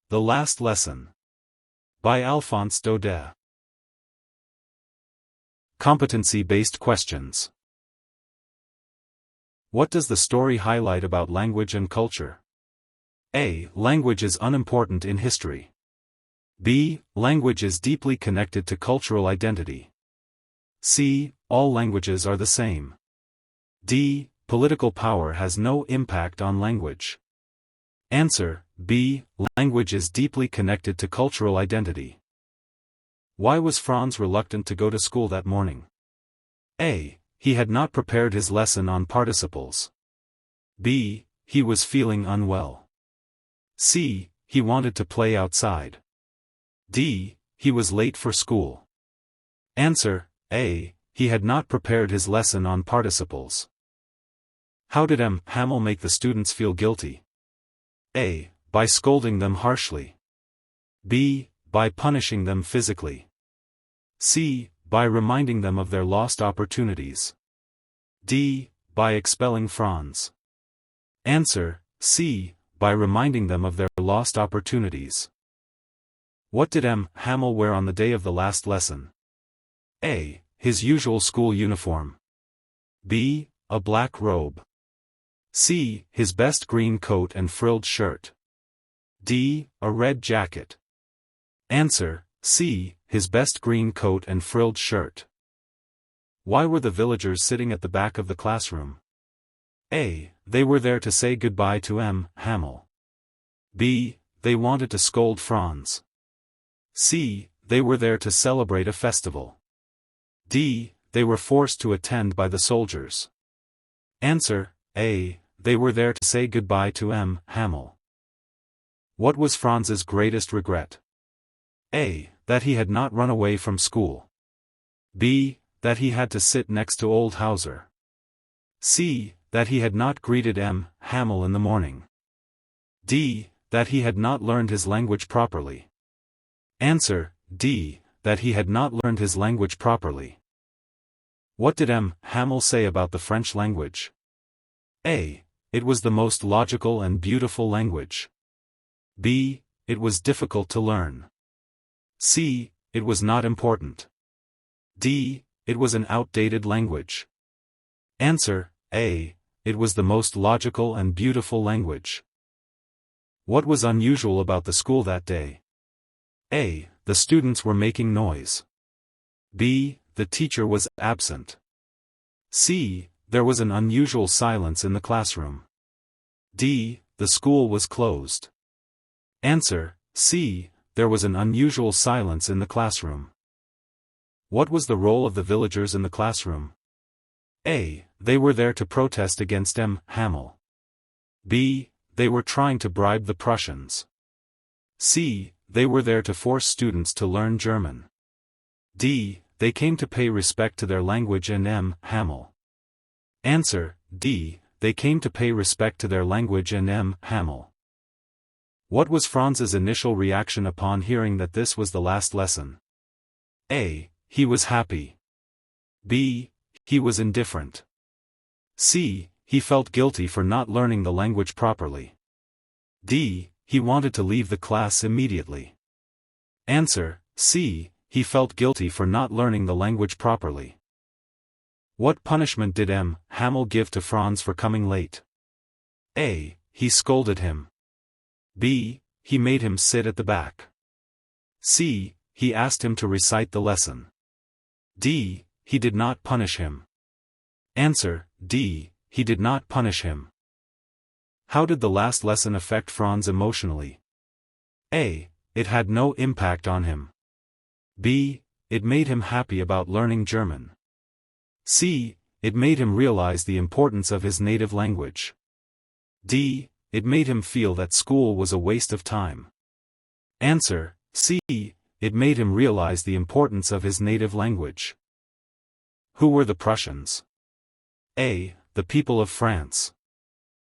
The Last Lesson. By Alphonse Daudet. Competency-based questions. What does the story highlight about language and culture? A. Language is unimportant in history. B. Language is deeply connected to cultural identity. C. All languages are the same. D. Political power has no impact on language. Answer: B. Language is deeply connected to cultural identity. Why was Franz reluctant to go to school that morning? A. He had not prepared his lesson on participles. B. He was feeling unwell. C. He wanted to play outside. D. He was late for school. Answer: A. He had not prepared his lesson on participles. How did Hamel make the students feel guilty? A. By scolding them harshly. B. By punishing them physically. C. By reminding them of their lost opportunities. D. By expelling Franz. Answer: C. By reminding them of their lost opportunities. What did Hamel wear on the day of the last lesson? A. His usual school uniform. B. A black robe. C. His best green coat and frilled shirt. D. A red jacket. Answer: C. His best green coat and frilled shirt. Why were the villagers sitting at the back of the classroom? A. They were there to say goodbye to Hamel. B. They wanted to scold Franz. C. They were there to celebrate a festival. D. They were forced to attend by the soldiers. Answer: A. They were there to say goodbye to Hamel. What was Franz's greatest regret? A. That he had not run away from school. B. That he had to sit next to old Hauser. C. That he had not greeted Hamel in the morning. D. That he had not learned his language properly. Answer: D. That he had not learned his language properly. What did Hamel say about the French language? A. It was the most logical and beautiful language. B. It was difficult to learn. C. It was not important. D. It was an outdated language. Answer: A. It was the most logical and beautiful language. What was unusual about the school that day? A. The students were making noise. B. The teacher was absent. C. There was an unusual silence in the classroom. D. The school was closed. Answer: C. There was an unusual silence in the classroom. What was the role of the villagers in the classroom? A. They were there to protest against Hamel. B. They were trying to bribe the Prussians. C. They were there to force students to learn German. D. They came to pay respect to their language and Hamel. Answer: D. They came to pay respect to their language and Hamel. What was Franz's initial reaction upon hearing that this was the last lesson? A. He was happy. B. He was indifferent. C. He felt guilty for not learning the language properly. D. He wanted to leave the class immediately. Answer: C. He felt guilty for not learning the language properly. What punishment did Hamel give to Franz for coming late? A. He scolded him. B. He made him sit at the back. C. He asked him to recite the lesson. D. He did not punish him. Answer: D. He did not punish him. How did the last lesson affect Franz emotionally? A. It had no impact on him. B. It made him happy about learning German. C. It made him realize the importance of his native language. D. It made him feel that school was a waste of time. Answer: C. It made him realize the importance of his native language. Who were the Prussians? A. The people of France.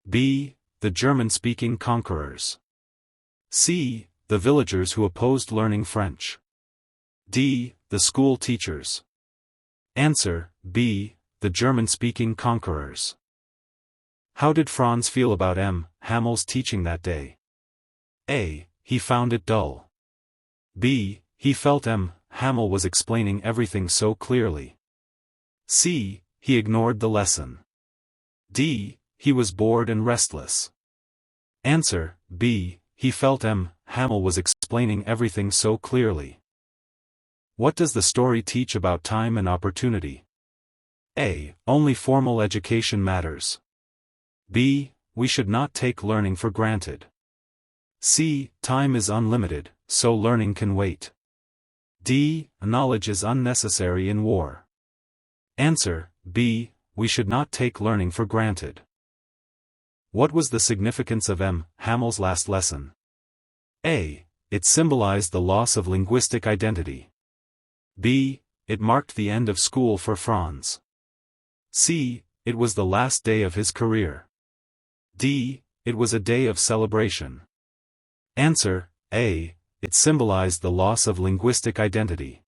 B. The German-speaking conquerors. C. The villagers who opposed learning French. D. The school teachers. Answer: B. The German-speaking conquerors. How did Franz feel about Hamel's teaching that day? A. he found it dull. B. He felt Hamel was explaining everything so clearly. C. He ignored the lesson. D. He was bored and restless. Answer: B. He felt Hamel was explaining everything so clearly. What does the story teach about time and opportunity? A. Only formal education matters. B. We should not take learning for granted. C. Time is unlimited, so learning can wait. D. Knowledge is unnecessary in war. Answer: B. We should not take learning for granted. What was the significance of Hamel's last lesson? A. It symbolized the loss of linguistic identity. B. It marked the end of school for Franz. C. It was the last day of his career. D. It was a day of celebration. Answer: A. It symbolized the loss of linguistic identity.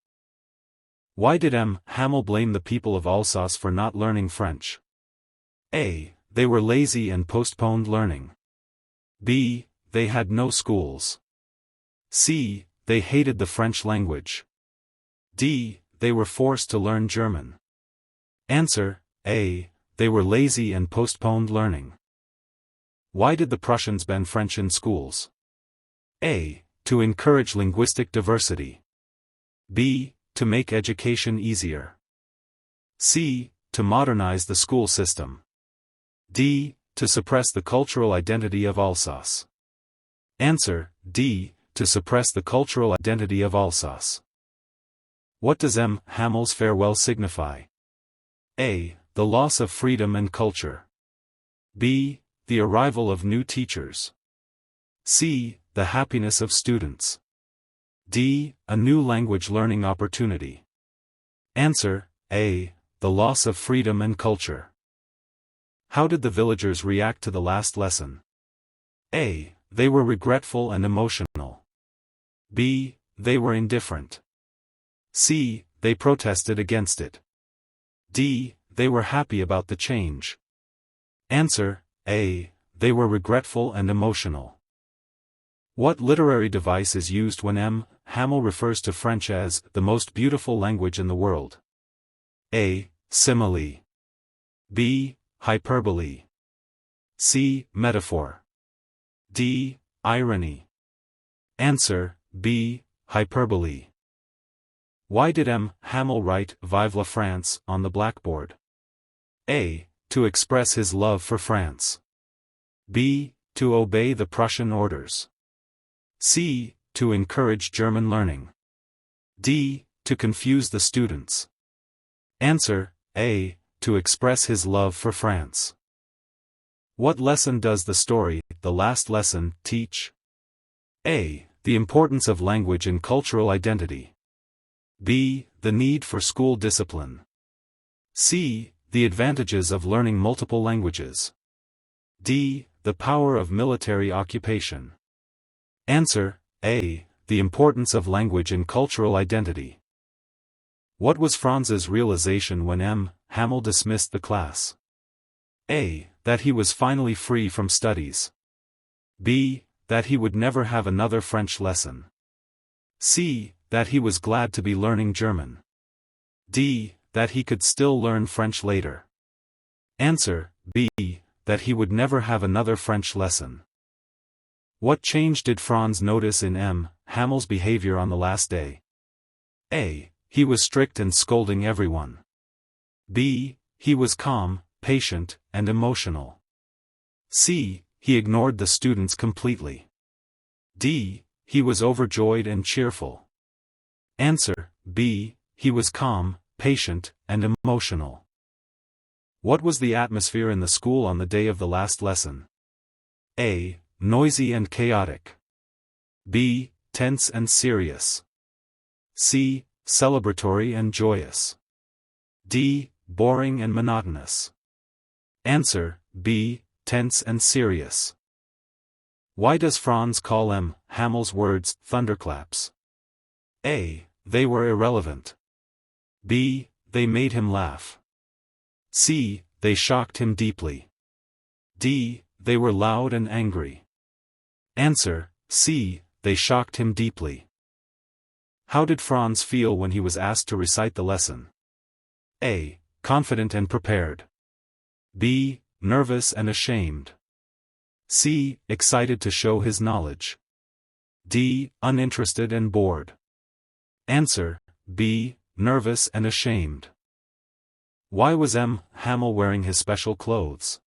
Why did Hamel blame the people of Alsace for not learning French? A. They were lazy and postponed learning. B. They had no schools. C. They hated the French language. D. They were forced to learn German. Answer: A. They were lazy and postponed learning. Why did the Prussians ban French in schools? A. To encourage linguistic diversity. B. To make education easier. C. To modernize the school system. D. To suppress the cultural identity of Alsace. Answer: D. To suppress the cultural identity of Alsace. What does Hamel's farewell signify? A. The loss of freedom and culture. B. The arrival of new teachers. C. The happiness of students. D. A new language learning opportunity. Answer: A. The loss of freedom and culture. How did the villagers react to the last lesson? A. They were regretful and emotional. B. They were indifferent. C. They protested against it. D. They were happy about the change. Answer: A. They were regretful and emotional. What literary device is used when Hamel refers to French as the most beautiful language in the world? A. Simile. B. Hyperbole. C. Metaphor. D. Irony. Answer: B. Hyperbole. Why did Hamel write "Vive la France" on the blackboard? A. To express his love for France. B. To obey the Prussian orders. C. To encourage German learning. D. To confuse the students. Answer: A. To express his love for France. What lesson does the story, The Last Lesson, teach? A. The importance of language in cultural identity. B. The need for school discipline. C. The advantages of learning multiple languages. D. The power of military occupation. Answer: A. The importance of language in cultural identity. What was Franz's realization when Hamel dismissed the class? A. That he was finally free from studies. B. That he would never have another French lesson. C. That he was glad to be learning German. D. That he could still learn French later. Answer: B. That he would never have another French lesson. What change did Franz notice in Hamel's behavior on the last day? A. He was strict and scolding everyone. B. He was calm, patient, and emotional. C. He ignored the students completely. D. He was overjoyed and cheerful. Answer: B. He was calm, patient, and emotional. What was the atmosphere in the school on the day of the last lesson? A. Noisy and chaotic. B. Tense and serious. C. Celebratory and joyous. D. Boring and monotonous. Answer: B. Tense and serious. Why does Franz call Hamel's words thunderclaps? A. They were irrelevant. B. They made him laugh. C. They shocked him deeply. D. They were loud and angry. Answer: C. they shocked him deeply. How did Franz feel when he was asked to recite the lesson? A. Confident and prepared. B. Nervous and ashamed. C. Excited to show his knowledge. D. Uninterested and bored. Answer: B. Nervous and ashamed. Why was M. Hamel wearing his special clothes?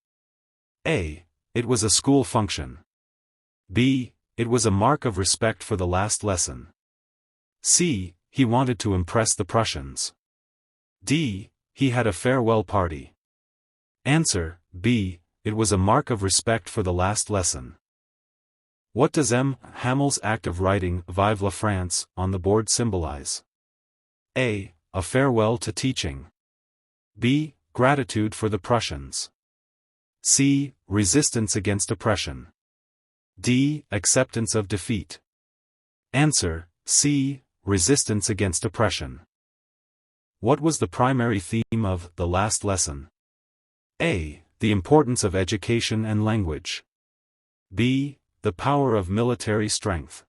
A. It was a school function. B. It was a mark of respect for the last lesson. C. He wanted to impress the Prussians. D. He had a farewell party. Answer: B. It was a mark of respect for the last lesson. What does M. Hamel's act of writing Vive la France on the board symbolize? A. A farewell to teaching. B. Gratitude for the Prussians. C. Resistance against oppression. D. Acceptance of defeat. Answer: C. Resistance against oppression. What was the primary theme of the last lesson? A. The importance of education and language. B. The power of military strength.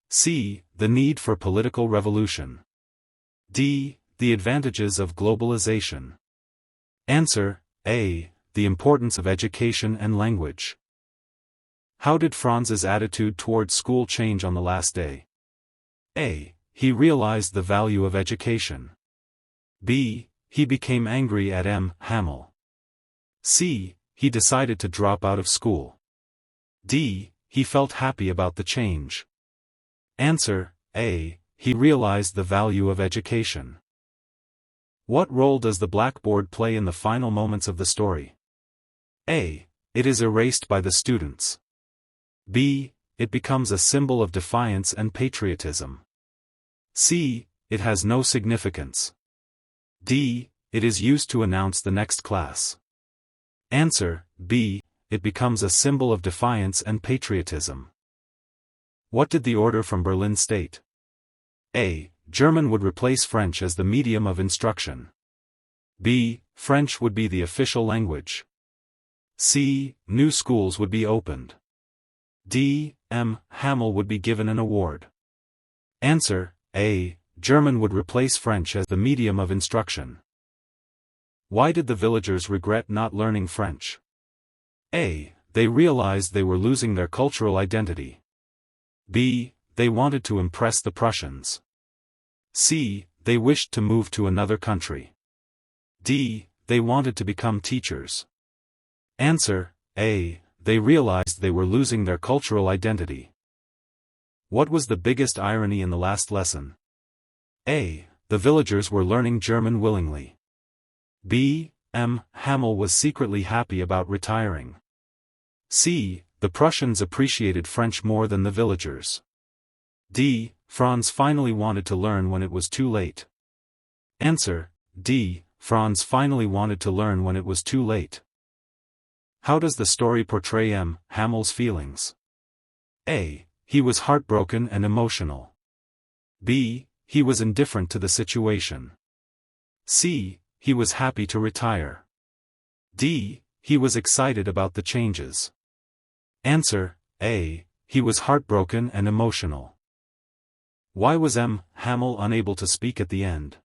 C. The need for political revolution. D. The advantages of globalization. Answer: A. The importance of education and language. How did Franz's attitude towards school change on the last day? A. He realized the value of education. B. He became angry at M. Hamel. C. He decided to drop out of school. D. He felt happy about the change. Answer: A. He realized the value of education. What role does the blackboard play in the final moments of the story? A. It is erased by the students. B. It becomes a symbol of defiance and patriotism. C. It has no significance. D. It is used to announce the next class. Answer: B. It becomes a symbol of defiance and patriotism. What did the order from Berlin state? A. German would replace French as the medium of instruction. B. French would be the official language. C. New schools would be opened. D. M. Hamel would be given an award. Answer: A. German would replace French as the medium of instruction. Why did the villagers regret not learning French? A. They realized they were losing their cultural identity. B. They wanted to impress the Prussians. C. They wished to move to another country. D. They wanted to become teachers. Answer: A. They realized they were losing their cultural identity. What was the biggest irony in the last lesson? A. The villagers were learning German willingly. B. M. Hamel was secretly happy about retiring. C. The Prussians appreciated French more than the villagers. D. Franz finally wanted to learn when it was too late. Answer: D. Franz finally wanted to learn when it was too late. How does the story portray M. Hamel's feelings? A. He was heartbroken and emotional. B. He was indifferent to the situation. C. He was happy to retire. D. He was excited about the changes. Answer: A. He was heartbroken and emotional. Why was M. Hamel unable to speak at the end?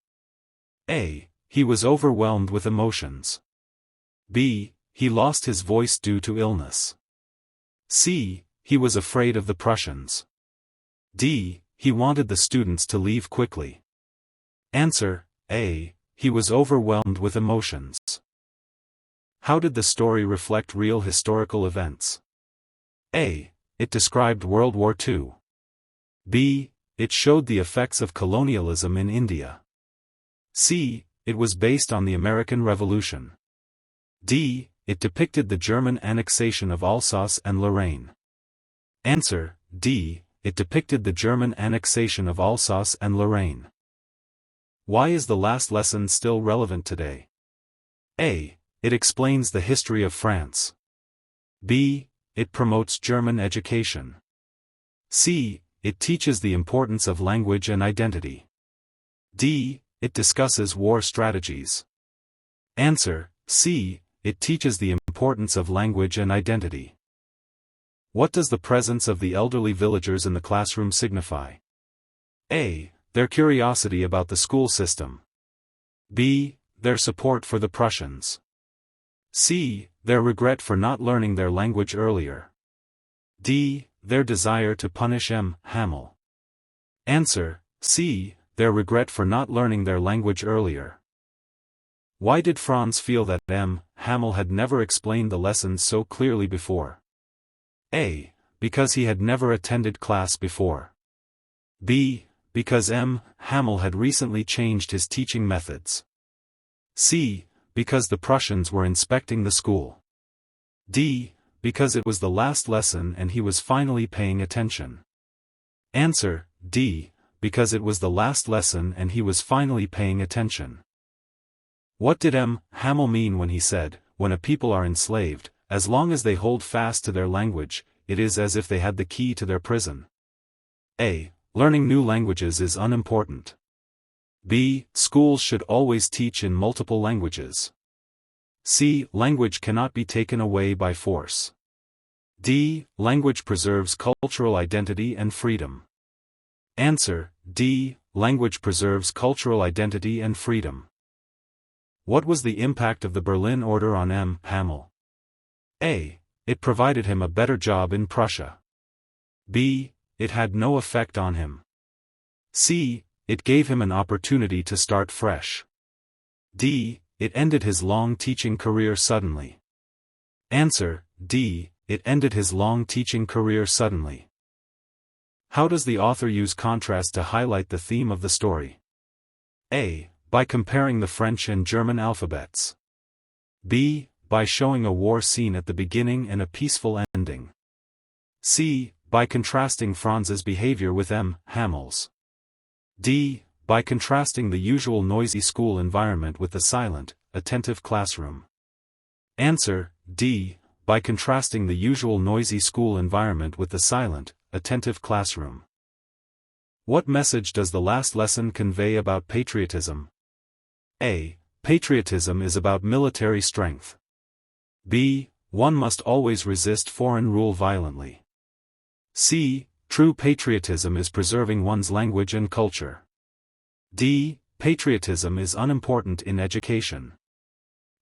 A. He was overwhelmed with emotions. B. He lost his voice due to illness. C. He was afraid of the Prussians. D. He wanted the students to leave quickly. Answer: A. He was overwhelmed with emotions. How did the story reflect real historical events? A. It described World War II. B. It showed the effects of colonialism in India. C. It was based on the American Revolution. D. It depicted the German annexation of Alsace and Lorraine. Answer: D. It depicted the German annexation of Alsace and Lorraine. Why is the last lesson still relevant today? A. It explains the history of France. B. It promotes German education. C. It teaches the importance of language and identity. D. It discusses war strategies. Answer: C. It teaches the importance of language and identity. What does the presence of the elderly villagers in the classroom signify? A. Their curiosity about the school system. B. Their support for the Prussians. C. Their regret for not learning their language earlier. D. Their desire to punish M. Hamel. Answer: C. Their regret for not learning their language earlier. Why did Franz feel that M. Hamel had never explained the lessons so clearly before? A. Because he had never attended class before. B. Because M. Hamel had recently changed his teaching methods. C. Because the Prussians were inspecting the school. D. Because it was the last lesson and he was finally paying attention. Answer: D. Because it was the last lesson and he was finally paying attention. What did M. Hamel mean when he said, "When a people are enslaved, as long as they hold fast to their language, it is as if they had the key to their prison"? A. Learning new languages is unimportant. B. Schools should always teach in multiple languages. C. Language cannot be taken away by force. D. Language preserves cultural identity and freedom. Answer: D. Language preserves cultural identity and freedom. What was the impact of the Berlin Order on M. Hamel? A. It provided him a better job in Prussia. B. It had no effect on him. C. It gave him an opportunity to start fresh. D. It ended his long teaching career suddenly. Answer: D. It ended his long teaching career suddenly. How does the author use contrast to highlight the theme of the story? A. By comparing the French and German alphabets. B. By showing a war scene at the beginning and a peaceful ending. C. By contrasting Franz's behavior with M. Hamel's. D. By contrasting the usual noisy school environment with the silent, attentive classroom. Answer: D. By contrasting the usual noisy school environment with the silent, attentive classroom. What message does the last lesson convey about patriotism? A. Patriotism is about military strength. B. One must always resist foreign rule violently. C. True patriotism is preserving one's language and culture. D. Patriotism is unimportant in education.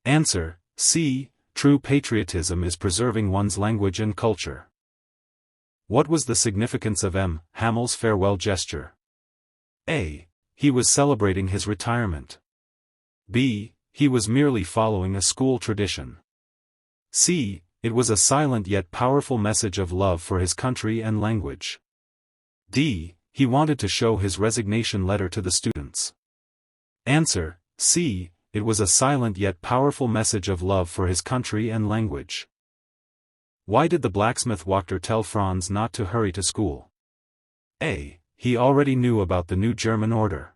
Answer: C. True patriotism is preserving one's language and culture. What was the significance of M. Hamel's farewell gesture? A. He was celebrating his retirement. B. He was merely following a school tradition. C. It was a silent yet powerful message of love for his country and language. D. He wanted to show his resignation letter to the students. Answer: C. It was a silent yet powerful message of love for his country and language. Why did the blacksmith Wachter tell Franz not to hurry to school? A. He already knew about the new German order.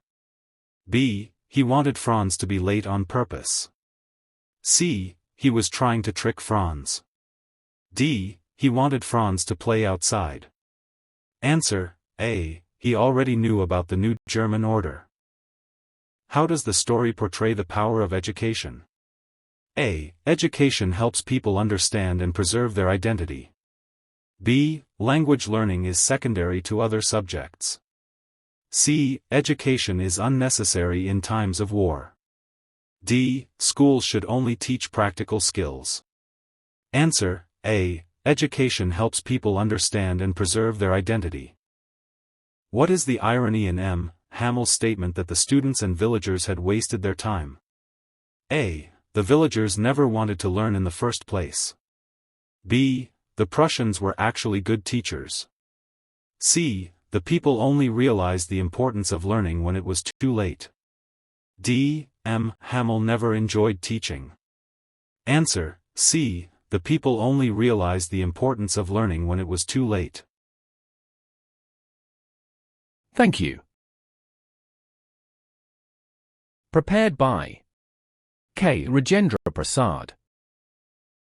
B. He wanted Franz to be late on purpose. C. He was trying to trick Franz. D. He wanted Franz to play outside. Answer: A. He already knew about the new German order. How does the story portray the power of education? A. Education helps people understand and preserve their identity. B. Language learning is secondary to other subjects. C. Education is unnecessary in times of war. D. Schools should only teach practical skills. Answer: A. Education helps people understand and preserve their identity. What is the irony in M. Hamel's statement that the students and villagers had wasted their time? A. The villagers never wanted to learn in the first place. B. The Prussians were actually good teachers. C. The people only realized the importance of learning when it was too late. D. M. Hamel never enjoyed teaching. Answer: C. The people only realized the importance of learning when it was too late. Thank you. Prepared by K. Rajendra Prasad.